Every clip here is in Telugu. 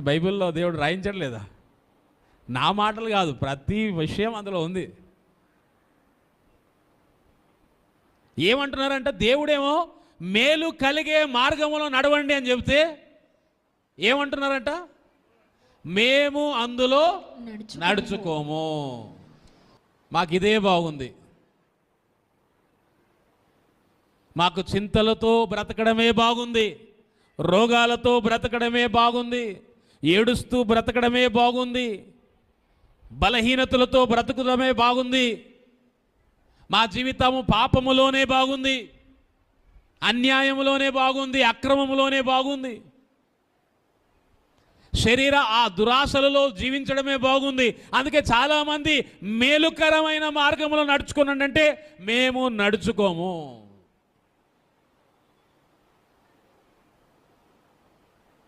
బైబిల్లో దేవుడు రాయించట్లేదా? నా మాటలు కాదు, ప్రతి విషయం అందులో ఉంది. ఏమంటున్నారంటే దేవుడేమో మేలు కలిగే మార్గంలో నడవండి అని చెబితే ఏమంటున్నారంట? మేము అందులో నడుచుకోము. మాకు ఇదే బాగుంది, మాకు చింతలతో బ్రతకడమే బాగుంది, రోగాలతో బ్రతకడమే బాగుంది, ఏడుస్తూ బ్రతకడమే బాగుంది, బలహీనతలతో బ్రతకడమే బాగుంది, మా జీవితము పాపములోనే బాగుంది, అన్యాయములోనే బాగుంది, అక్రమములోనే బాగుంది, శరీర ఆ దురాశలలో జీవించడమే బాగుంది. అందుకే చాలామంది మేలుకరమైన మార్గంలో నడుచుకున్నాడంటే మేము నడుచుకోము.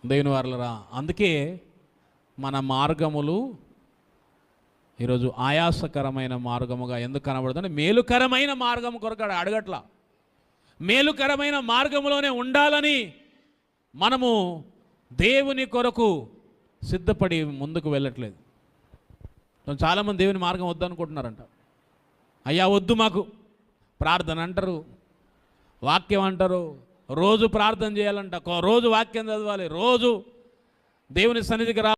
దేవుని వారలారా, అందుకే మన మార్గములు ఈరోజు ఆయాసకరమైన మార్గముగా ఎందుకు కనబడుతుంది? మేలుకరమైన మార్గం కొరకు అడగట్లా, మేలుకరమైన మార్గంలోనే ఉండాలని మనము దేవుని కొరకు సిద్ధపడి ముందుకు వెళ్ళట్లేదు. చాలామంది దేవుని మార్గం వద్దనుకుంటున్నారంట. అయ్యా వద్దు మాకు, ప్రార్థన అంటారు, వాక్యం అంటారు, రోజు ప్రార్థన చేయాలంట, రోజు వాక్యం చదవాలి, రోజు దేవుని సన్నిధికి రా